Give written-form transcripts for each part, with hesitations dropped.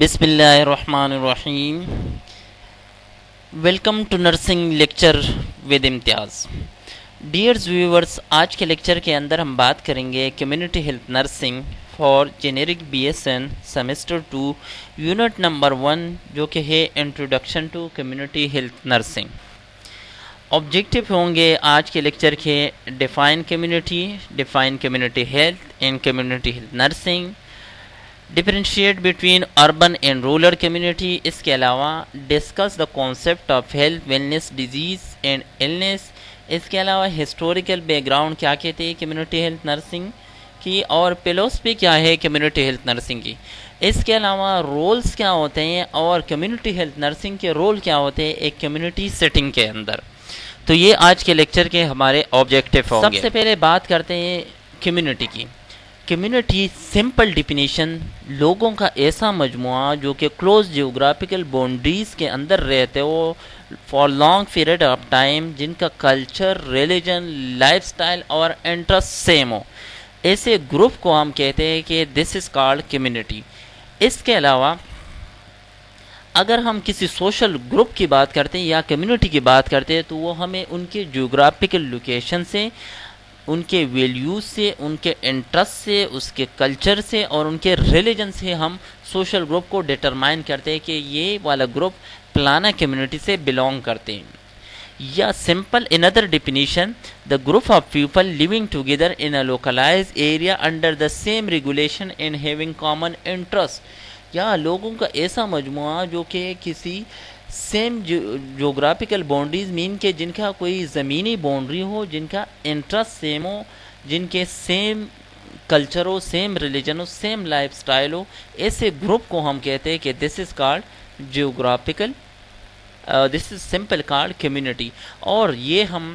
بسم اللہ الرحمن الرحیم. Welcome to nursing lecture with Imtiaz. Dears viewers, آج کے لیکچر کے اندر ہم بات کریں گے community health nursing for generic B S N semester 2 unit number 1، جو کہ ہے introduction to community health nursing. Objective ہوں گے آج کے لیکچر کے define community health and community health nursing, differentiate between urban and rural community. اس کے علاوہ discuss the concept of health wellness disease and illness. اس کے علاوہ ہسٹوریکل بیک گراؤنڈ کیا کہتے ہیں کمیونٹی ہیلتھ نرسنگ کی، اور فلسفی کیا ہے کمیونٹی ہیلتھ نرسنگ کی. اس کے علاوہ رولز کیا ہوتے ہیں اور کمیونٹی ہیلتھ نرسنگ کے رول کیا ہوتے ہیں ایک کمیونٹی سیٹنگ کے اندر. تو یہ آج کے لیکچر کے ہمارے آبجیکٹیو ہوں گے. سب سے پہلے بات کرتے ہیں کمیونٹی کی. کمیونٹی سمپل ڈیفینیشن لوگوں کا ایسا مجموعہ جو کہ کلوز جیوگرافیکل باؤنڈریز کے اندر رہتے ہو for long period of time, جن کا کلچر، ریلیجن، لائف سٹائل اور انٹرسٹ سیم ہو. ایسے گروپ کو ہم کہتے ہیں کہ دس از کالڈ کمیونٹی. اس کے علاوہ اگر ہم کسی سوشل گروپ کی بات کرتے ہیں یا کمیونٹی کی بات کرتے ہیں تو وہ ہمیں ان کے جیوگرافیکل لوکیشن سے، ان کے ویلیوز سے، ان کے انٹرسٹ سے، اس کے کلچر سے اور ان کے ریلیجن سے ہم سوشل گروپ کو ڈٹرمائن کرتے ہیں کہ یہ والا گروپ پلانا کمیونٹی سے بلونگ کرتے ہیں. یا simple in other definition, the group of people living together in a localize area under the same regulation and having common interest. یا لوگوں کا ایسا مجموعہ جو کہ کسی سیم جغرافیکل باؤنڈریز مین کے جن کا کوئی زمینی باؤنڈری ہو، جن کا انٹرسٹ سیم ہو، جن کے سیم کلچر ہو، سیم ریلیجن ہو، سیم لائف سٹائل ہو. ایسے گروپ کو ہم کہتے ہیں کہ this is called geographical, this is simple called community. اور یہ ہم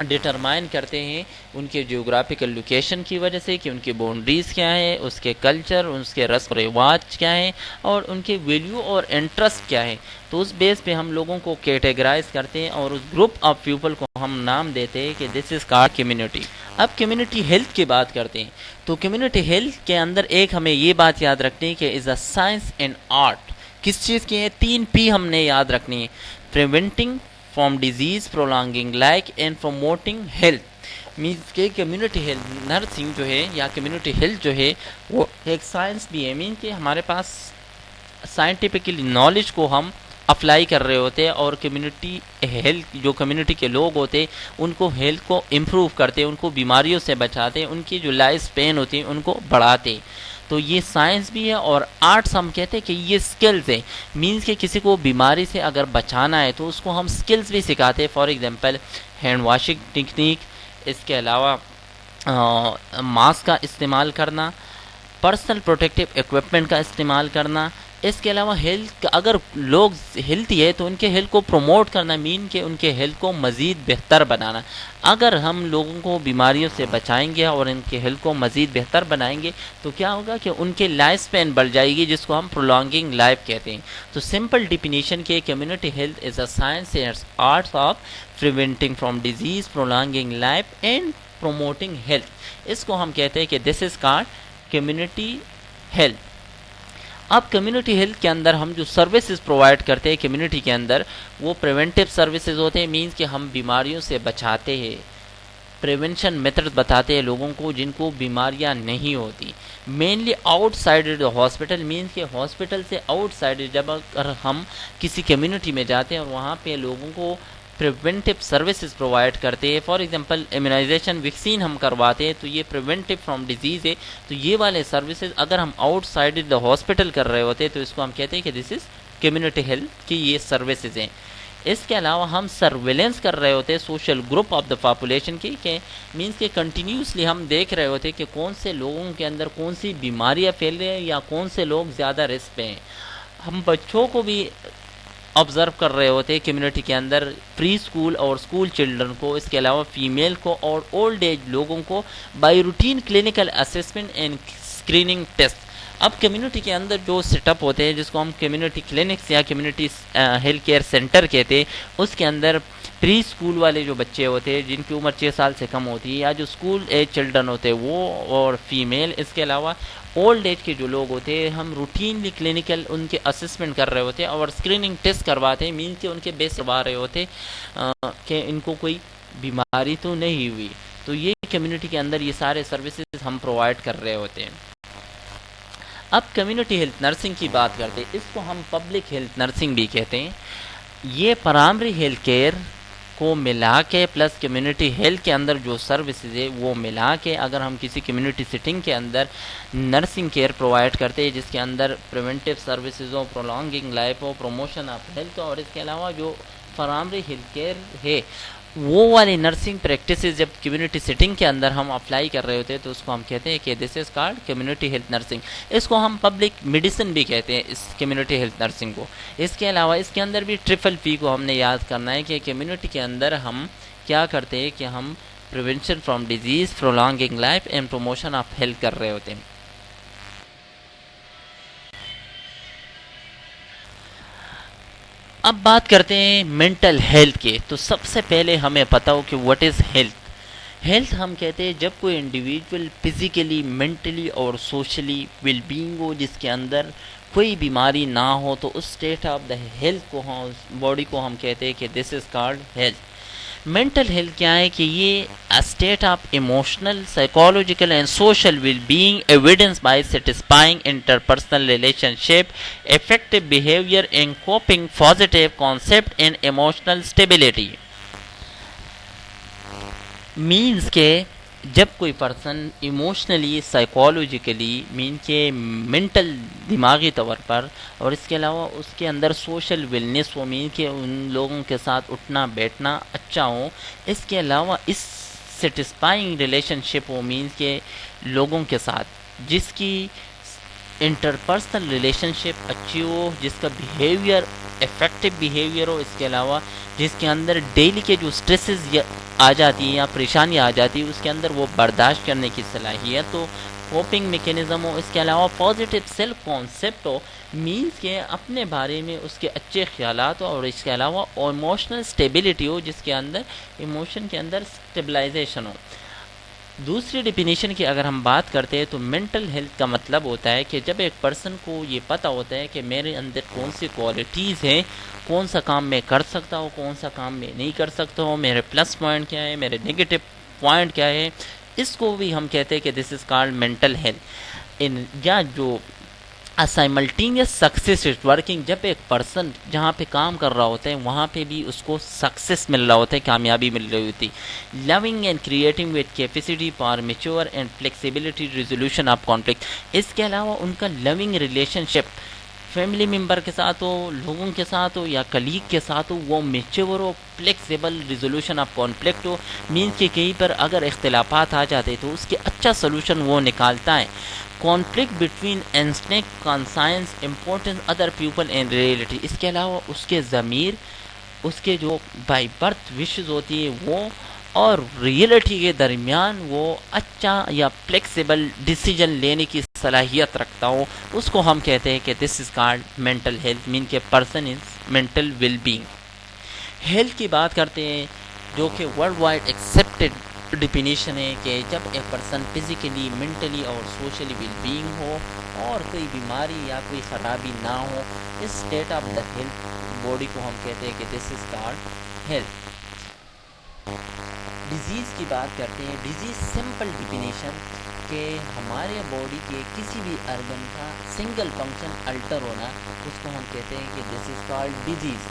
ڈٹرمائن کرتے ہیں ان کے جیوگرافیکل لوکیشن کی وجہ سے کہ ان کی باؤنڈریز کیا ہے، اس کے کلچر، اس کے رسم و رواج کیا ہیں اور ان کے ویلیو اور انٹرسٹ کیا ہے. تو اس بیس پہ ہم لوگوں کو کیٹیگرائز کرتے ہیں اور اس گروپ آف پیپل کو ہم نام دیتے ہیں کہ دس از کالڈ کمیونٹی. اب کمیونٹی ہیلتھ کی بات کرتے ہیں تو کمیونٹی ہیلتھ کے اندر ایک ہمیں یہ بات یاد رکھنی ہے کہ از اے سائنس اینڈ آرٹ. کس چیز کی ہے؟ 3 P ہم نے یاد رکھنی ہے: preventing from disease, prolonging life and promoting health. Means کہ کمیونٹی ہیلتھ نرسنگ جو ہے یا کمیونٹی ہیلتھ جو ہے وہ ایک سائنس بھی ہے. مین کہ ہمارے پاس سائنٹیفکلی نالج کو ہم اپلائی کر رہے ہوتے ہیں اور کمیونٹی ہیلتھ جو کمیونٹی کے لوگ ہوتے ہیں ان کو ہیلتھ کو امپروو کرتے، ان کو بیماریوں سے بچاتے، ان کی جو لائف اسپین ہوتی ہے ان کو بڑھاتے. تو یہ سائنس بھی ہے اور آرٹس ہم کہتے ہیں کہ یہ سکلز ہیں. مینس کہ کسی کو بیماری سے اگر بچانا ہے تو اس کو ہم سکلز بھی سکھاتے ہیں. For example hand washing technique, اس کے علاوہ ماسک کا استعمال کرنا، پرسنل پروٹیکٹیو ایکوپمنٹ کا استعمال کرنا. اس کے علاوہ ہیلتھ اگر لوگ ہیلتھی ہے تو ان کے ہیلتھ کو پروموٹ کرنا، مین کہ ان کے ہیلتھ کو مزید بہتر بنانا. اگر ہم لوگوں کو بیماریوں سے بچائیں گے اور ان کے ہیلتھ کو مزید بہتر بنائیں گے تو کیا ہوگا کہ ان کے لائف سپین بڑھ جائے گی، جس کو ہم پرولونگنگ لائف کہتے ہیں. تو سمپل ڈیفینیشن کے community health is a science and arts of preventing from disease, prolonging life and promoting health. اس کو ہم کہتے ہیں کہ this is called community health. اب کمیونٹی ہیلتھ کے اندر ہم جو سروسز پرووائڈ کرتے ہیں کمیونٹی کے اندر وہ پریونٹیو سروسز ہوتے ہیں. مینس کہ ہم بیماریوں سے بچاتے ہیں، پریونشن میتھڈ بتاتے ہیں لوگوں کو جن کو بیماریاں نہیں ہوتی. Mainly out side hospital, means کہ ہاسپٹل سے آؤٹ سائڈ جب اگر ہم کسی کمیونٹی میں جاتے ہیں اور وہاں پہ لوگوں کو پریونٹیو سروسز پرووائڈ کرتے ہیں. فار ایگزامپل امیونائزیشن، ویکسین ہم کرواتے ہیں تو یہ پریونٹیو فرام ڈیزیز ہے. تو یہ والے سروسز اگر ہم آؤٹ سائڈ دا ہاسپٹل کر رہے ہوتے ہیں تو اس کو ہم کہتے ہیں کہ دس از کمیونٹی ہیلتھ کی یہ سروسز ہیں. اس کے علاوہ ہم سرویلنس کر رہے ہوتے ہیں social group of the population کی، کہ مینس کہ کنٹینیوسلی ہم دیکھ رہے ہوتے ہیں کہ کون سے لوگوں کے اندر کون سی بیماریاں پھیل رہی ہیں یا کون سے لوگ زیادہ رسک پہ ہیں. ہم بچوں کو بھی آبزرو کر رہے ہوتے ہیں کمیونٹی کے اندر، پری اسکول اور اسکول چلڈرن کو، اس کے علاوہ فیمیل کو اور اولڈ ایج لوگوں کو by routine clinical assessment and screening test. اب کمیونٹی کے اندر جو سیٹ اپ ہوتے ہیں جس کو ہم کمیونٹی کلینکس یا کمیونٹی ہیلتھ کیئر سینٹر کہتے ہیں، اس کے اندر پری اسکول والے جو بچے ہوتے ہیں جن کی عمر 6 سال سے کم ہوتی ہے یا جو اسکول ایج چلڈرن ہوتے ہیں وہ اور فیمیل، اس کے علاوہ اولڈ ایج کے جو لوگ ہوتے ہیں ہم روٹینلی کلینکل ان کے اسسمنٹ کر رہے ہوتے اور اسکریننگ ٹیسٹ کرواتے ہیں، مین کہ ان کے بیس کروا رہے ہوتے کہ ان کو کوئی بیماری تو نہیں ہوئی. تو یہ کمیونٹی کے اندر یہ سارے سروسز ہم پرووائڈ کر رہے ہوتے ہیں. اب کمیونٹی ہیلتھ نرسنگ کی بات کرتے ہیں، اس کو ہم پبلک ہیلتھ نرسنگ بھی کہتے ہیں. یہ پرائمری ہیلتھ کیئر کو ملا کے پلس کمیونٹی ہیلتھ کے اندر جو سروسز ہے وہ ملا کے اگر ہم کسی کمیونٹی سیٹنگ کے اندر نرسنگ کیئر پرووائڈ کرتے ہیں، جس کے اندر پریونٹیو سروسز ہو، پرولونگنگ لائف ہو، پروموشن آف ہیلتھ، اور اس کے علاوہ جو پرائمری ہیلتھ کیئر ہے وہ والی نرسنگ پریکٹسز جب کمیونٹی سیٹنگ کے اندر ہم اپلائی کر رہے ہوتے ہیں تو اس کو ہم کہتے ہیں کہ this is called community health nursing. اس کو ہم پبلک میڈیسن بھی کہتے ہیں اس کمیونٹی ہیلتھ نرسنگ کو. اس کے علاوہ اس کے اندر بھی ٹرپل پی کو ہم نے یاد کرنا ہے کہ کمیونٹی کے اندر ہم کیا کرتے ہیں کہ ہم prevention from disease, prolonging life and promotion of health کر رہے ہوتے ہیں. اب بات کرتے ہیں مینٹل ہیلتھ کے. تو سب سے پہلے ہمیں پتہ ہو کہ واٹ از ہیلتھ. ہیلتھ ہم کہتے ہیں جب کوئی انڈیویجول فزیکلی، مینٹلی اور سوشلی ویل بینگ ہو، جس کے اندر کوئی بیماری نہ ہو، تو اس اسٹیٹ آف دا ہیلتھ کو ہم باڈی کو ہم کہتے ہیں کہ this is called health. Mental health کیا ہے کہ یہ state of emotional, psychological and social well being evidence by satisfying interpersonal relationship, affective behaviour and coping, positive concept and emotional stability. Means کہ جب کوئی پرسن ایموشنلی، سائیکولوجیکلی، مین کہ mental دماغی طور پر، اور اس کے علاوہ اس کے اندر سوشل ویلنس ہو، مین کہ ان لوگوں کے ساتھ اٹھنا بیٹھنا اچھا ہو، اس کے علاوہ اس سیٹسفائنگ ریلیشن شپ ہو، مین کہ لوگوں کے ساتھ جس کی انٹرپرسنل ریلیشن شپ اچھی ہو، جس کا بیہیویئر افیکٹو بیہیویئر ہو، اس کے علاوہ جس کے اندر ڈیلی کے جو سٹریسز آ جاتی ہیں یا پریشانی آ جاتی ہے اس کے اندر وہ برداشت کرنے کی صلاحیت ہو، کوپنگ میکینزم ہو، اس کے علاوہ پازیٹیو سیلف کانسیپٹ ہو، مینس کہ اپنے بارے میں اس کے اچھے خیالات ہو، اور اس کے علاوہ ایموشنل اسٹیبلٹی ہو، جس کے اندر ایموشن کے اندر اسٹیبلائزیشن ہو. دوسری ڈیفینیشن کی اگر ہم بات کرتے ہیں تو مینٹل ہیلتھ کا مطلب ہوتا ہے کہ جب ایک پرسن کو یہ پتہ ہوتا ہے کہ میرے اندر کون سی کوالٹیز ہیں، کون سا کام میں کر سکتا ہوں، کون سا کام میں نہیں کر سکتا ہوں، میرے پلس پوائنٹ کیا ہے، میرے نیگیٹو پوائنٹ کیا ہے، اس کو بھی ہم کہتے ہیں کہ this is called mental health. یا جو سائملٹینیس سکسیس از ورکنگ، جب ایک پرسن جہاں پہ کام کر رہا ہوتا ہے وہاں پہ بھی اس کو سکسیس مل رہا ہوتا ہے، کامیابی مل رہی ہوتی. Loving and creating with capacity for mature and flexibility resolution of conflict. اس کے علاوہ ان کا لونگ ریلیشن شپ فیملی ممبر کے ساتھ ہو، لوگوں کے ساتھ ہو یا کلیگ کے ساتھ ہو، وہ mature who, flexible resolution of conflict who, means کہ کہیں پر اگر اختلافات آ جاتے تو اس کے اچھا سلوشن وہ نکالتا ہے. Conflict between instinct conscience importance other people and reality. اس کے علاوہ اس کے ضمیر، اس کے جو بائی برتھ وشز ہوتی ہے وہ اور ریئلٹی کے درمیان وہ اچھا یا فلیکسیبل ڈیسیجن لینے کی صلاحیت رکھتا ہو، اس کو ہم کہتے ہیں کہ this is called mental health, mean کہ person is mental well being. Health کی بات کرتے ہیں جو کہ ورلڈ وائڈ ایکسیپٹڈ ڈیفینیشن ہے کہ جب ایک پرسن فزیکلی، مینٹلی اور سوشلی ویل بینگ ہو اور کوئی بیماری یا کوئی خرابی نہ ہو، اس state of the health body کو ہم کہتے ہیں کہ this is called health. Disease کی بات کرتے ہیں. ڈیزیز سمپل ڈیفینیشن کہ ہمارے باڈی کے کسی بھی ارگن کا سنگل فنکشن الٹر ہونا، اس کو ہم کہتے ہیں کہ this is called disease.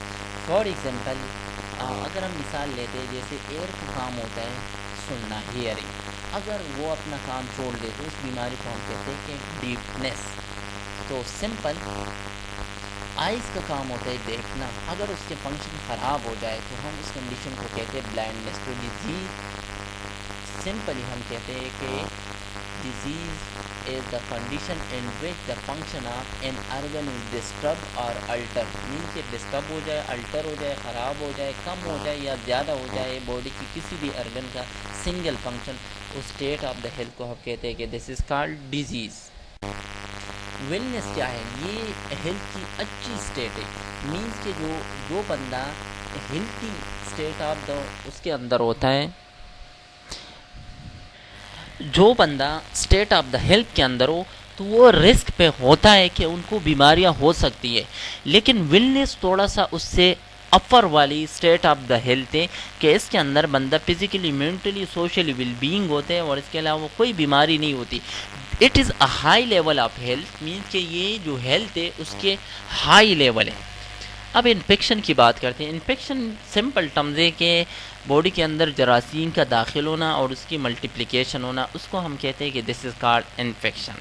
For example اگر ہم مثال لیتے ہیں جیسے ایئر کا کام ہوتا ہے سننا، ہیئرنگ، اگر وہ اپنا کام چھوڑ دے تو اس بیماری کو ہم کہتے ہیں کہ ڈیفنس. تو سمپل آئز کا کام ہوتا ہے دیکھنا، اگر اس کے فنکشن خراب ہو جائے تو ہم اس کنڈیشن کو کہتے ہیں بلائنڈنس. تو ڈیزیز سمپلی ہم کہتے ہیں کہ disease is the condition in which the function of N organ is disturb اور الٹر، مین کہ ڈسٹرب ہو جائے، الٹر ہو جائے، خراب ہو جائے، کم ہو جائے یا زیادہ ہو جائے باڈی کی کسی بھی ارگن کا سنگل فنکشن. اس اسٹیٹ آف دا ہیلتھ کو ہم کہتے ہیں کہ this is called disease. Wellness کیا ہے؟ یہ ہیلتھ کی اچھی اسٹیٹ ہے، مینس کہ جو بندہ ہیلتھی اسٹیٹ آف دا اس کے اندر ہوتا ہے، جو بندہ اسٹیٹ آف دا ہیلتھ کے اندر ہو تو وہ رسک پہ ہوتا ہے کہ ان کو بیماریاں ہو سکتی ہے، لیکن ویلنس تھوڑا سا اس سے اپر والی اسٹیٹ آف دا ہیلتھ ہے کہ اس کے اندر بندہ physically mentally socially well being ہوتے ہیں اور اس کے علاوہ کوئی بیماری نہیں ہوتی. It is a high level of health, means کہ یہ جو ہیلتھ ہے اس کے ہائی لیول ہے. اب انفیکشن کی بات کرتے ہیں. انفیکشن سمپل ٹرمز ہے کہ باڈی کے اندر جراثیم کا داخل ہونا اور اس کی ملٹیپلیکیشن ہونا، اس کو ہم کہتے ہیں کہ this is card infection.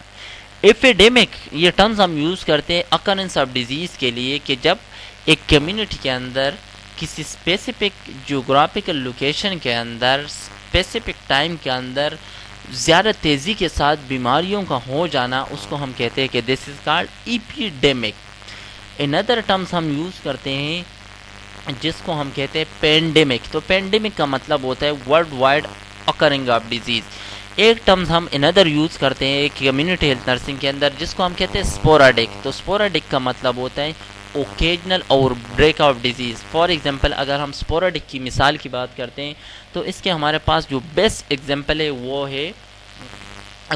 Epidemic یہ ٹرمز ہم یوز کرتے ہیں اکرنس آف ڈیزیز کے لیے کہ جب ایک کمیونٹی کے اندر کسی اسپیسیفک جغرافیکل لوکیشن کے اندر اسپیسیفک ٹائم کے اندر زیادہ تیزی کے ساتھ بیماریوں کا ہو جانا، اس کو ہم کہتے ہیں کہ this is called epidemic. In other terms ہم یوز کرتے ہیں جس کو ہم کہتے ہیں پینڈیمک. تو پینڈیمک کا مطلب ہوتا ہے world wide occurring of disease. ایک ٹرمز ہم ان ادر یوز کرتے ہیں کمیونٹی ہیلتھ نرسنگ کے اندر جس کو ہم کہتے ہیں اسپوراڈک. تو اسپوراڈک کا مطلب ہوتا ہے اوکیجنل اور break of disease. For example اگر ہم اسپوراڈک کی مثال کی بات کرتے ہیں تو اس کے ہمارے پاس جو بیسٹ ایگزامپل ہے وہ ہے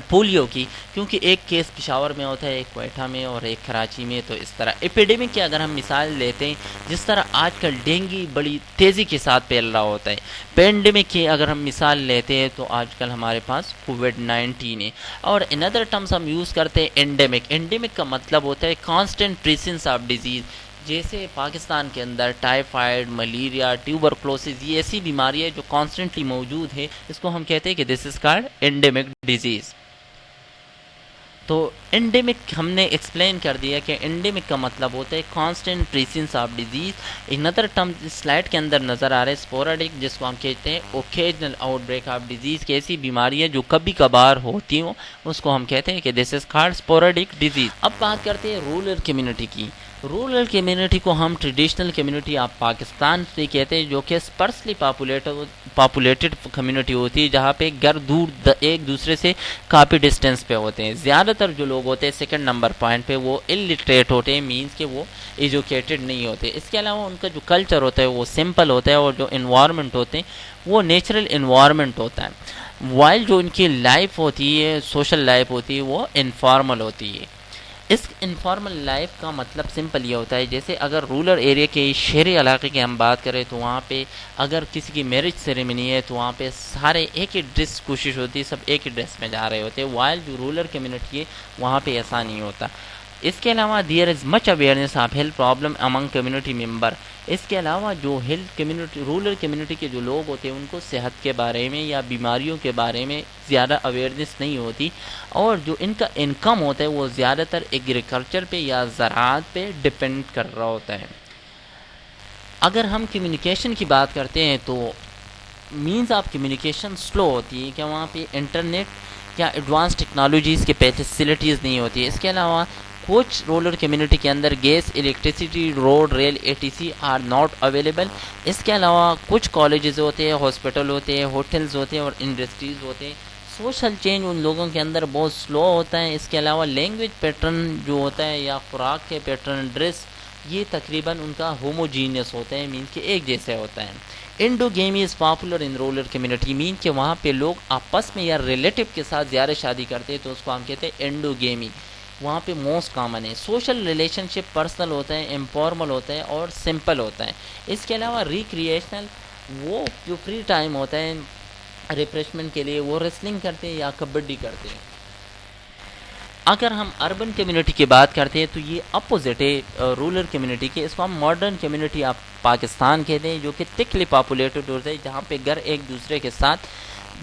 پولیو کی، کیونکہ ایک کیس پشاور میں ہوتا ہے، ایک کوئٹہ میں اور ایک کراچی میں. تو اس طرح ایپیڈیمک کی اگر ہم مثال لیتے ہیں جس طرح آج کل ڈینگی بڑی تیزی کے ساتھ پھیل رہا ہوتا ہے، پینڈیمک کی اگر ہم مثال لیتے ہیں تو آج کل ہمارے پاس کووڈ-19 ہے. اور ان ادر ٹرمز ہم یوز کرتے ہیں اینڈیمک. اینڈیمک کا مطلب ہوتا ہے کانسٹنٹ پریزنس آف ڈیزیز. جیسے پاکستان کے اندر ٹائیفائڈ، ملیریا، ٹیوبرکلوسس، یہ ایسی بیماری ہے جو کانسٹنٹلی موجود ہے، اس کو ہم کہتے ہیں کہ دس از کالڈ اینڈیمک ڈیزیز. تو انڈیمک ہم نے ایکسپلین کر دیا کہ انڈیمک کا مطلب ہوتا ہے کانسٹنٹ پریزنس آف ڈیزیز. ایک ندر ٹرم سلائڈ کے اندر نظر آ رہا ہے اسپوراڈک، جس کو ہم کہتے ہیں occasional out break of disease. کی ایسی بیماری ہے جو کبھی کبھار ہوتی ہوں، اس کو ہم کہتے ہیں کہ دس از کالڈ اسپوراڈک ڈیزیز. اب بات کرتے ہیں رورل کمیونٹی کی. رورل کمیونٹی کو ہم ٹریڈیشنل کمیونٹی آف پاکستان سے کہتے ہیں جو کہ اسپرسلی پاپولیٹڈ کمیونٹی ہوتی ہے جہاں پہ گھر دور ایک دوسرے سے کافی ڈسٹینس پہ ہوتے ہیں. زیادہ تر جو لوگ ہوتے ہیں سیکنڈ نمبر پوائنٹ پہ وہ الٹریٹ ہوتے ہیں، مینس کہ وہ ایجوکیٹڈ نہیں ہوتے. اس کے علاوہ ان کا جو کلچر ہوتا ہے وہ سمپل ہوتا ہے اور جو انوائرمنٹ ہوتے ہیں وہ نیچرل انوائرمنٹ ہوتا ہے. وائل جو ان کی لائف ہوتی ہے، سوشل لائف ہوتی ہے، وہ انفارمل ہوتی ہے. اس انفارمل لائف کا مطلب سمپل یہ ہوتا ہے جیسے اگر رورل ایریا کے شہری علاقے کی ہم بات کریں تو وہاں پہ اگر کسی کی میرج سیریمنی ہے تو وہاں پہ سارے ایک ہی ڈریس کوشش ہوتی ہے، سب ایک ہی ڈریس میں جا رہے ہوتے ہیں. وائل جو رورل کمیونٹی ہے وہاں پہ ایسا نہیں ہوتا. اس کے علاوہ there is much awareness of health problem among community member. اس کے علاوہ جو ہیلتھ کمیونٹی رورل کمیونٹی کے جو لوگ ہوتے ہیں ان کو صحت کے بارے میں یا بیماریوں کے بارے میں زیادہ اویئرنیس نہیں ہوتی، اور جو ان کا انکم ہوتا ہے وہ زیادہ تر ایگریکلچر پہ یا زراعت پہ ڈپینڈ کر رہا ہوتا ہے. اگر ہم کمیونیکیشن کی بات کرتے ہیں تو مینز آف کمیونیکیشن سلو ہوتی ہے کہ وہاں پہ انٹرنیٹ یا ایڈوانس ٹیکنالوجیز کے فیسلٹیز نہیں ہوتی ہے. اس کے علاوہ کچھ رورل کمیونٹی کے اندر gas, electricity, road, rail, ATC are not available. اس کے علاوہ کچھ کالجز ہوتے ہیں، ہاسپٹل ہوتے ہیں، ہوٹلز ہوتے ہیں اور انڈسٹریز ہوتے ہیں. سوشل چینج ان لوگوں کے اندر بہت سلو ہوتا ہے. اس کے علاوہ لینگویج پیٹرن جو ہوتا ہے یا خوراک کے پیٹرن، ڈریس، یہ تقریباً ان کا ہوموجینس ہوتا ہے، مین کہ ایک جیسے ہوتا ہے. انڈوگیمی is popular in rural community, مین کہ وہاں پہ لوگ آپس میں یا ریلیٹو کے ساتھ زیادہ شادی کرتے ہیں تو اس کو ہم کہتے ہیں انڈوگیمی. وہاں پہ موسٹ کامن ہے. سوشل ریلیشن شپ پرسنل ہوتا ہے، انفارمل ہوتا ہے اور سمپل ہوتا ہے. اس کے علاوہ ریکریشنل، وہ جو فری ٹائم ہوتا ہے ریفریشمنٹ کے لیے وہ ریسلنگ کرتے ہیں یا کبڈی کرتے ہیں. اگر ہم اربن کمیونٹی کی بات کرتے ہیں تو یہ اپوزٹ ہے رورل کمیونٹی کے. اس کو ہم ماڈرن کمیونٹی آف پاکستان کہتے ہیں جو کہ تھکلی پاپولیٹڈ ہوتا ہے جہاں پہ گھر ایک دوسرے کے ساتھ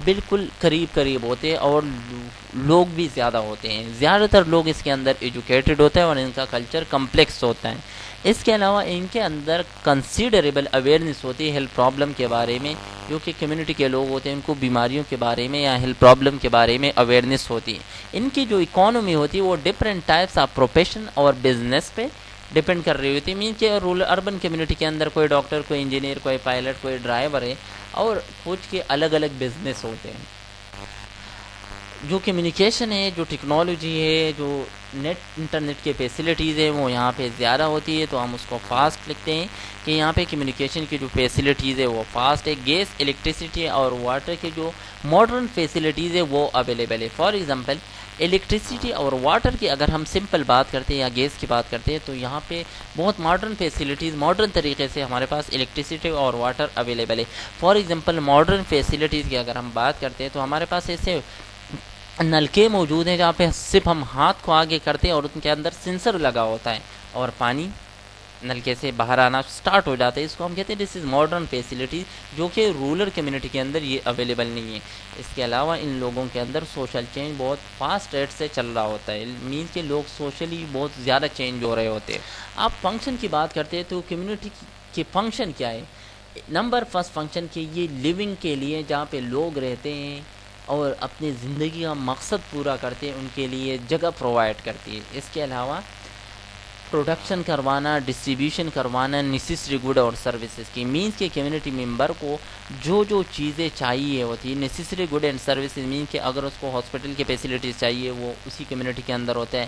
بالکل قریب ہوتے ہیں اور لوگ بھی زیادہ ہوتے ہیں. زیادہ تر لوگ اس کے اندر ایجوکیٹڈ ہوتے ہیں اور ان کا کلچر کمپلیکس ہوتا ہے. اس کے علاوہ ان کے اندر کنسیڈریبل اویئرنیس ہوتی ہے ہیلتھ پرابلم کے بارے میں، جو کہ کمیونٹی کے لوگ ہوتے ہیں ان کو بیماریوں کے بارے میں یا ہیلتھ پرابلم کے بارے میں اویئرنیس ہوتی ہے. ان کی جو اکانومی ہوتی ہے وہ ڈفرینٹ ٹائپس آف پروفیشن اور بزنس پہ ڈپینڈ کر رہی ہوتی ہے. مین کہ رورل اربن کمیونٹی کے اندر کوئی ڈاکٹر، کوئی انجینئر، کوئی پائلٹ، کوئی ڈرائیور ہے اور کچھ کے الگ الگ بزنس ہوتے ہیں. جو کمیونیکیشن ہے، جو ٹیکنالوجی ہے، جو انٹرنیٹ کے فیسلٹیز ہیں وہ یہاں پہ زیادہ ہوتی ہے تو ہم اس کو فاسٹ لکھتے ہیں کہ یہاں پہ کمیونیکیشن کی جو فیسلٹیز ہے وہ فاسٹ ہے. گیس، الیکٹریسٹی اور واٹر کے جو ماڈرن فیسلٹیز ہے وہ اویلیبل ہے. فار ایگزامپل الیکٹریسٹی اور واٹر کی اگر ہم سمپل بات کرتے ہیں یا گیس کی بات کرتے ہیں تو یہاں پہ بہت ماڈرن فیسلٹیز ماڈرن طریقے سے ہمارے پاس الیکٹریسٹی اور واٹر اویلیبل ہے. فار ایگزامپل ماڈرن فیسلٹیز کی اگر ہم بات کرتے ہیں تو ہمارے پاس ایسے نلکے موجود ہیں جہاں پہ صرف ہم ہاتھ کو آگے کرتے ہیں اور ان کے اندر سینسر لگا ہوتا ہے اور پانی نلکے سے باہر آنا سٹارٹ ہو جاتا ہے. اس کو ہم کہتے ہیں دس از ماڈرن فیسلٹی, جو کہ رورل کمیونٹی کے اندر یہ اویلیبل نہیں ہے. اس کے علاوہ ان لوگوں کے اندر سوشل چینج بہت فاسٹ ریٹ سے چل رہا ہوتا ہے, مینس کہ لوگ سوشلی بہت زیادہ چینج ہو رہے ہوتے ہیں. آپ فنکشن کی بات کرتے ہیں تو کمیونٹی کے فنکشن کیا ہے؟ نمبر فرسٹ فنکشن کے یہ لیونگ کے لیے جہاں پہ لوگ رہتے ہیں اور اپنی زندگی کا مقصد پورا کرتے ہیں ان کے لیے جگہ پرووائڈ کرتی ہے. اس کے علاوہ پروڈکشن کروانا, ڈسٹریبیوشن کروانا نیسیسری گڈ اور سروسز کی, مینس کے کمیونٹی ممبر کو جو چیزیں چاہیے ہوتی ہے. Necessary good and services means کہ اگر اس کو ہاسپٹل کی فیسلٹیز چاہیے وہ اسی کمیونٹی کے اندر ہوتے ہیں.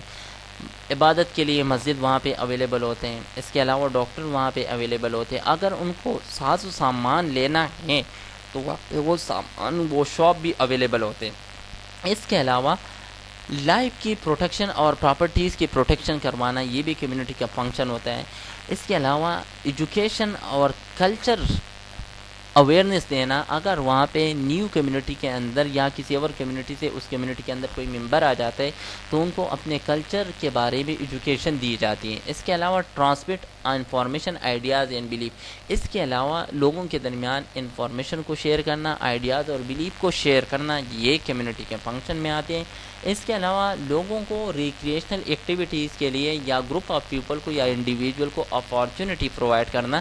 عبادت کے لیے مسجد وہاں پہ اویلیبل ہوتے ہیں. اس کے علاوہ ڈاکٹر وہاں پہ اویلیبل ہوتے ہیں. اگر ان کو ساز و سامان لینا ہے تو وہاں پہ وہ سامان وہ شاپ بھی اویلیبل ہوتے ہیں. اس کے علاوہ لائف کی پروٹیکشن اور پراپرٹیز کی پروٹیکشن کروانا یہ بھی کمیونٹی کا فنکشن ہوتا ہے. اس کے علاوہ ایجوکیشن اور کلچر اویئرنیس دینا. اگر وہاں پہ نیو کمیونٹی کے اندر یا کسی اور کمیونٹی سے اس کمیونٹی کے اندر کوئی ممبر آ جاتا ہے تو ان کو اپنے کلچر کے بارے میں ایجوکیشن دی جاتی ہے. اس کے علاوہ transmit information ideas and belief. اس کے علاوہ لوگوں کے درمیان انفارمیشن کو شیئر کرنا, آئیڈیاز اور بلیف کو شیئر کرنا, یہ کمیونٹی کے فنکشن میں آتے ہیں. اس کے علاوہ لوگوں کو ریکریشنل ایکٹیویٹیز کے لیے یا گروپ آف پیپل کو یا انڈیویجول کو اپارچونیٹی پرووائڈ کرنا,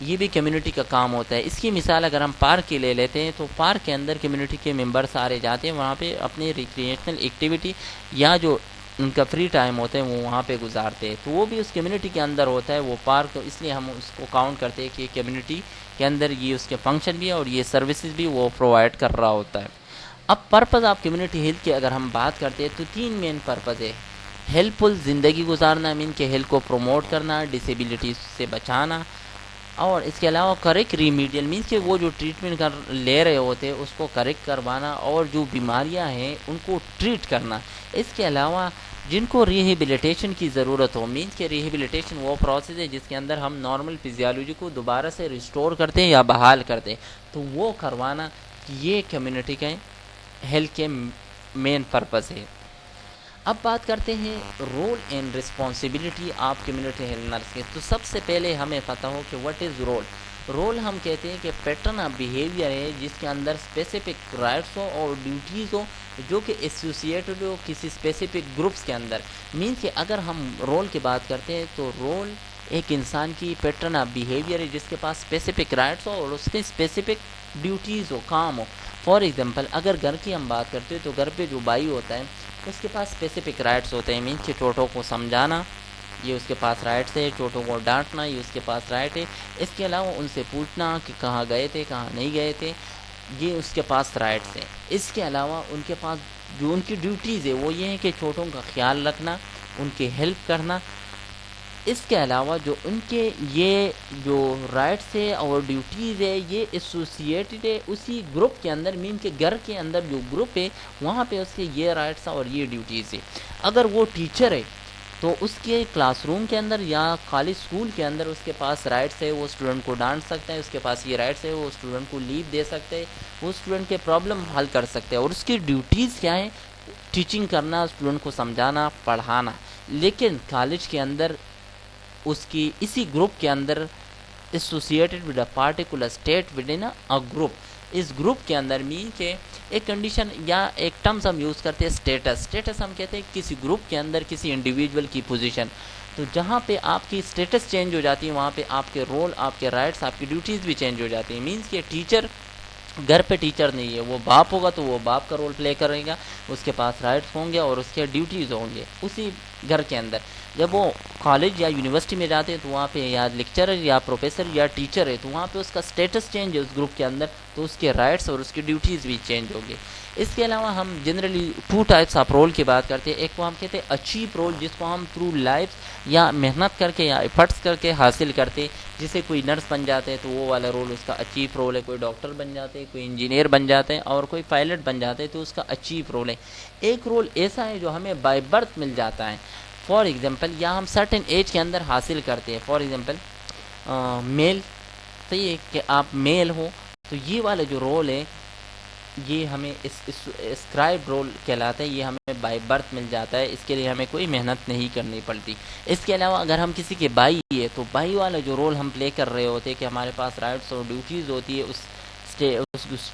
یہ بھی کمیونٹی کا کام ہوتا ہے. اس کی مثال اگر ہم پارک کی لے لیتے ہیں تو پارک کے اندر کمیونٹی کے ممبر سارے جاتے ہیں, وہاں پہ اپنی ریکریشنل ایکٹیویٹی یا جو ان کا فری ٹائم ہوتے ہیں وہ وہاں پہ گزارتے ہیں, تو وہ بھی اس کمیونٹی کے اندر ہوتا ہے وہ پارک. اس لیے ہم اس کو کاؤنٹ کرتے ہیں کہ کمیونٹی کے اندر یہ اس کے فنکشن بھی ہے اور یہ سروسز بھی وہ پرووائڈ کر رہا ہوتا ہے. اب پرپز آف کمیونٹی ہیلتھ کی اگر ہم بات کرتے ہیں تو 3 مین پرپز ہے. ہیلپ فل زندگی گزارنا, مین کہ ہیلتھ کو پروموٹ کرنا, ڈسیبلٹیز سے بچانا, اور اس کے علاوہ کریکٹ ریمیڈیل مینس کہ وہ جو ٹریٹمنٹ لے رہے ہوتے ہیں اس کو کریکٹ کروانا اور جو بیماریاں ہیں ان کو ٹریٹ کرنا. اس کے علاوہ جن کو ریہیبلیٹیشن کی ضرورت ہو, مینس کہ ریہیبلیٹیشن وہ پروسیس ہے جس کے اندر ہم نارمل فزیالوجی کو دوبارہ سے ریسٹور کرتے ہیں یا بحال کرتے ہیں, تو وہ کروانا, یہ کمیونٹی کے ہیلتھ کے مین پرپز ہے. اب بات کرتے ہیں role and responsibility of community health nurse کے. تو سب سے پہلے ہمیں پتہ ہو کہ واٹ از رول. رول ہم کہتے ہیں کہ پیٹرن آف بیہیویئر ہے جس کے اندر اسپیسیفک رائٹس ہو اور ڈیوٹیز ہو جو کہ ایسوسیٹڈ ہو کسی اسپیسیفک گروپس کے اندر. مینس کہ اگر ہم رول کی بات کرتے ہیں تو رول ایک انسان کی پیٹرن آف بیہیویئر ہے جس کے پاس اسپیسیفک رائٹس ہو اور اس کے اسپیسیفک ڈیوٹیز ہو, کام ہو. فار ایگزامپل اگر گھر کی ہم بات کرتے ہیں تو گھر پہ جو بائی ہوتا ہے اس کے پاس اسپیسیفک رائٹس ہوتے ہیں. مینس کہ چھوٹوں کو سمجھانا یہ اس کے پاس رائٹس ہے, چھوٹوں کو ڈانٹنا یہ اس کے پاس رائٹ ہے. اس کے علاوہ ان سے پوچھنا کہ کہاں گئے تھے کہاں نہیں گئے تھے, یہ اس کے پاس رائٹس ہیں. اس کے علاوہ ان کے پاس جو ان کی ڈیوٹیز ہے وہ یہ ہے کہ چھوٹوں کا خیال رکھنا, ان کی ہیلپ کرنا. اس کے علاوہ جو ان کے یہ جو رائٹس ہے اور ڈیوٹیز ہے یہ ایسوسیٹڈ ہے اسی گروپ کے اندر. مین کہ گھر کے اندر جو گروپ ہے وہاں پہ اس کے یہ رائٹس اور یہ ڈیوٹیز ہے. اگر وہ ٹیچر ہے تو اس کے کلاس روم کے اندر یا کالج اسکول کے اندر اس کے پاس رائٹس ہے, وہ اسٹوڈنٹ کو ڈانٹ سکتا ہے, اس کے پاس یہ رائٹس ہے, وہ اسٹوڈنٹ کو لیو دے سکتے ہے, وہ اسٹوڈنٹ کے پرابلم حل کر سکتے ہیں. اور اس کی ڈیوٹیز کیا ہیں؟ ٹیچنگ کرنا, اسٹوڈنٹ کو سمجھانا, پڑھانا. لیکن کالج کے اندر اس کی اسی گروپ کے اندر associated with a particular state with in a group. اس گروپ کے اندر مین کہ ایک کنڈیشن یا ایک ٹرمز ہم یوز کرتے ہیں اسٹیٹس. اسٹیٹس ہم کہتے ہیں کسی گروپ کے اندر کسی انڈیویجول کی پوزیشن. تو جہاں پہ آپ کی اسٹیٹس چینج ہو جاتی ہے وہاں پہ آپ کے رول, آپ کے رائٹس, آپ کی ڈیوٹیز بھی چینج ہو جاتی ہیں. مینس کہ ٹیچر گھر پہ ٹیچر نہیں ہے, وہ باپ ہوگا تو وہ باپ کا رول پلے کرے گا, اس کے پاس رائٹس ہوں گے اور اس کے ڈیوٹیز ہوں گے اسی گھر کے اندر. جب وہ کالج یا یونیورسٹی میں جاتے ہیں تو وہاں پہ یا لیکچرر یا پروفیسر یا ٹیچر ہے تو وہاں پہ اس کا اسٹیٹس چینج ہے اس گروپ کے اندر, تو اس کے رائٹس اور اس کی ڈیوٹیز بھی چینج ہوگی. اس کے علاوہ ہم جنرلی 2 ٹائپس آف رول کی بات کرتے ہیں. ایک کو ہم کہتے ہیں اچیو رول جس کو ہم تھرو لائف یا محنت کر کے یا ایفرٹس کر کے حاصل کرتے. جسے کوئی نرس بن جاتے ہیں تو وہ والا رول اس کا اچیو رول ہے, کوئی ڈاکٹر بن جاتے ہے، کوئی انجینئر بن جاتے ہیں اور کوئی پائلٹ بن جاتے ہیں، تو اس کا اچیو رول ہے۔ ایک رول ایسا ہے جو ہمیں بائی برتھ مل جاتا ہے، فار ایگزامپل یا ہم سرٹن ایج کے اندر حاصل کرتے ہیں، فار ایگزامپل میل، صحیح ہے کہ آپ میل ہو، تو یہ والا جو رول ہے یہ ہمیں اسکرائب رول کہلاتا ہے، یہ ہمیں بائی برتھ مل جاتا ہے، اس کے لیے ہمیں کوئی محنت نہیں کرنی پڑتی۔ اس کے علاوہ اگر ہم کسی کے بھائی ہے تو بھائی والا جو رول ہم پلے کر رہے ہوتے ہیں کہ ہمارے پاس رائٹس اور ڈیوٹیز ہوتی ہے اس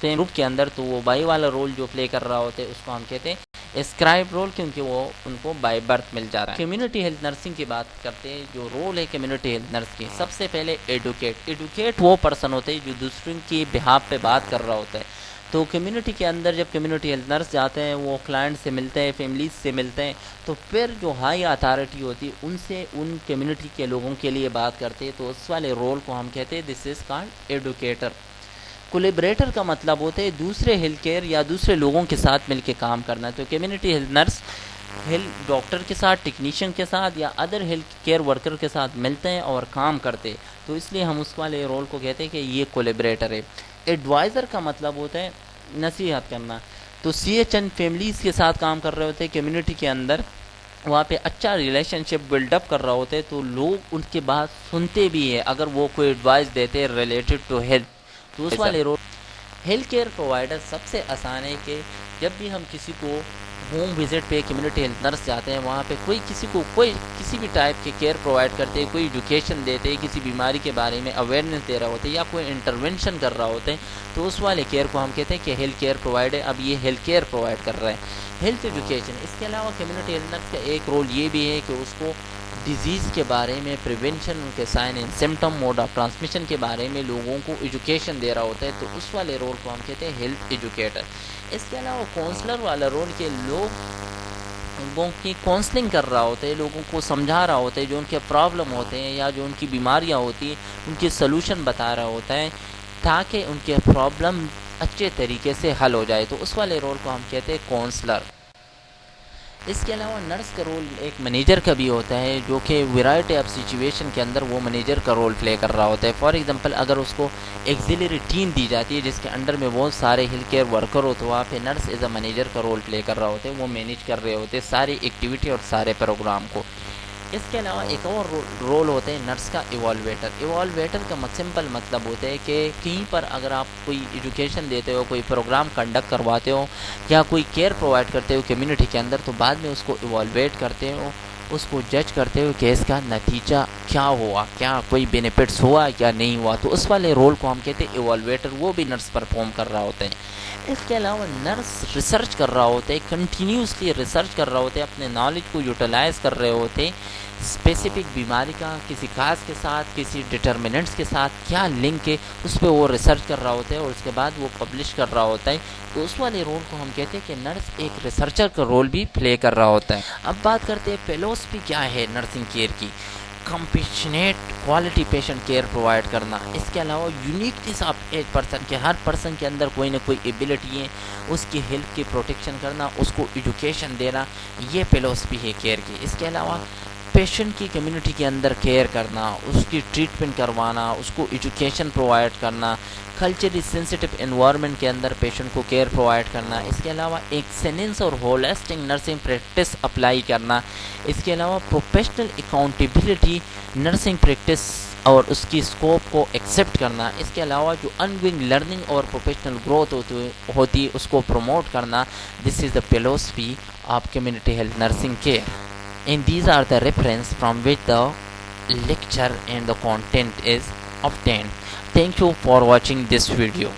گروپ کے اندر، تو وہ بائی والا رول جو پلے کر رہا ہوتا ہے اس کو ہم کہتے ہیں اسکرائب رول، کیونکہ وہ ان کو بائی برتھ مل جا رہا ہے۔ کمیونٹی ہیلتھ نرسنگ کی بات کرتے ہیں، جو رول ہے کمیونٹی ہیلتھ نرس کی، سب سے پہلے ایڈوکیٹ وہ پرسن ہوتے ہیں جو دوسروں کی بہاف پہ بات کر رہا ہوتا ہے۔ تو کمیونٹی کے اندر جب کمیونٹی ہیلتھ نرس جاتے ہیں، وہ کلائنٹ سے ملتے ہیں، فیملیز سے ملتے ہیں، تو پھر جو ہائی اتھارٹی ہوتی ہے ان سے ان کمیونٹی کے لوگوں کے لیے بات کرتے ہیں، تو اس والے رول کو ہم کہتے ہیں دس از کالڈ ایڈوکیٹر۔ کولیبریٹر کا مطلب ہوتا ہے دوسرے ہیلتھ کیئر یا دوسرے لوگوں کے ساتھ مل کے کام کرنا۔ تو کمیونٹی ہیلتھ نرس ڈاکٹر کے ساتھ، ٹیکنیشین کے ساتھ یا ادر ہیلتھ کیئر ورکر کے ساتھ ملتے ہیں اور کام کرتے، تو اس لیے ہم اس والے رول کو کہتے ہیں کہ یہ کولیبریٹر ہے۔ ایڈوائزر کا مطلب ہوتا ہے نصیحت کرنا، تو سی ایچ این فیملیز کے ساتھ کام کر رہے ہوتے ہیں کمیونٹی کے اندر، وہاں پہ اچھا ریلیشن شپ بلڈ اپ کر رہا ہوتے ہیں، تو لوگ ان کی بات سنتے بھی ہیں اگر وہ کوئی ایڈوائز دیتے ہیں ریلیٹڈ ٹو ہیلتھ، تو اس والے رول۔ ہیلتھ کیئر پرووائڈر سب سے آسان ہے کہ جب بھی ہم کسی کو ہوم وزٹ پہ کمیونٹی ہیلتھ نرس جاتے ہیں، وہاں پہ کوئی کسی بھی ٹائپ کے کیئر پرووائڈ کرتے ہیں، کوئی ایجوکیشن دیتے ہیں، کسی بیماری کے بارے میں اویئرنیس دے رہا ہوتے ہیں یا کوئی انٹرونشن کر رہا ہوتے ہیں، تو اس والے کیئر کو ہم کہتے ہیں کہ ہیلتھ کیئر پرووائڈر، اب یہ ہیلتھ کیئر پرووائڈ کر رہا ہے۔ ہیلتھ ایجوکیشن، اس کے علاوہ کمیونٹی ہیلتھ نرس کا ایک رول یہ بھی ہے کہ اس کو ڈیزیز کے بارے میں پریونشن، ان کے sign and symptom, mode of transmission کے بارے میں لوگوں کو ایجوکیشن دے رہا ہوتا ہے، تو اس والے رول کو ہم کہتے ہیں ہیلتھ ایجوکیٹر۔ اس کے علاوہ کونسلر والا رول کے لوگوں کی کونسلنگ کر رہا ہوتا ہے، لوگوں کو سمجھا رہا ہوتا ہے، جو ان کے پرابلم ہوتے ہیں یا جو ان کی بیماریاں ہوتی ہیں ان کی سلوشن بتا رہا ہوتا ہے تاکہ ان کے پرابلم اچھے طریقے سے حل ہو جائے، تو اس والے رول کو ہم کہتے ہیں کونسلر۔ اس کے علاوہ نرس کا رول ایک مینیجر کا بھی ہوتا ہے، جو کہ ویرائٹی آف سچویشن کے اندر وہ مینیجر کا رول پلے کر رہا ہوتا ہے۔ فار ایگزامپل اگر اس کو ایگزیلری ٹیم دی جاتی ہے جس کے انڈر میں بہت سارے ہیلتھ کیئر ورکر ہو، تو وہاں پہ نرس ایز اے مینیجر کا رول پلے کر رہا ہوتا ہے، وہ مینیج کر رہے ہوتے ہیں ساری ایکٹیویٹی اور سارے پروگرام کو۔ اس کے علاوہ ایک اور رول ہوتا ہے نرس کا ایوالویٹر۔ ایوالویٹر کا سمپل مطلب ہوتا ہے کہ کہیں پر اگر آپ کوئی ایجوکیشن دیتے ہو، کوئی پروگرام کنڈکٹ کرواتے ہو یا کوئی کیئر پرووائڈ کرتے ہو کمیونٹی کے اندر، تو بعد میں اس کو ایوالویٹ کرتے ہو، اس کو جج کرتے ہو کہ اس کا نتیجہ کیا ہوا، کیا کوئی بینیفٹس ہوا یا نہیں ہوا، تو اس والے رول کو ہم کہتے ہیں ایوالویٹر، وہ بھی نرس پرفارم کر رہا ہوتا ہے۔ اس کے علاوہ نرس ریسرچ کر رہا ہوتا ہے، کنٹینیوسلی ریسرچ کر رہا ہوتا ہے، اپنے نالج کو یوٹیلائز کر رہے ہوتے ہیں، اسپیسیفک بیماری کا کسی کاز کے ساتھ، کسی ڈٹرمنٹس کے ساتھ کیا لنک ہے، اس پہ وہ ریسرچ کر رہا ہوتا ہے اور اس کے بعد وہ پبلش کر رہا ہوتا ہے، تو اس والے رول کو ہم کہتے ہیں کہ نرس ایک ریسرچر کا رول بھی پلے کر رہا ہوتا ہے۔ اب بات کرتے ہیں فلسفی کیا ہے نرسنگ کیئر کی۔ Compassionate quality patient care provide کرنا، اس کے علاوہ یونیکنیس آف ایج پرسن کے، ہر پرسن کے اندر کوئی نہ کوئی ایبلٹی ہے، اس کی ہیلتھ کی پروٹیکشن کرنا، اس کو ایجوکیشن دینا، یہ فلسفی ہے کیئر کی۔ اس کے علاوہ پیشنٹ کی کمیونٹی کے اندر کیئر کرنا، اس کی ٹریٹمنٹ کروانا، اس کو ایجوکیشن پرووائڈ کرنا، کلچرلی سینسٹیو انوائرمنٹ کے اندر پیشنٹ کو کیئر پرووائڈ کرنا، اس کے علاوہ ایکسیلنس اور ہولسٹک نرسنگ پریکٹس اپلائی کرنا، اس کے علاوہ پروفیشنل اکاؤنٹیبلٹی نرسنگ پریکٹس اور اس کی اسکوپ کو ایکسیپٹ کرنا، اس کے علاوہ جو ان گوئنگ لرننگ اور پروفیشنل گروتھ ہوتی اس کو پروموٹ کرنا، دس از دا فلسفی of community health nursing care. And these are the reference from which the lecture and the content is obtained. Thank you for watching this video.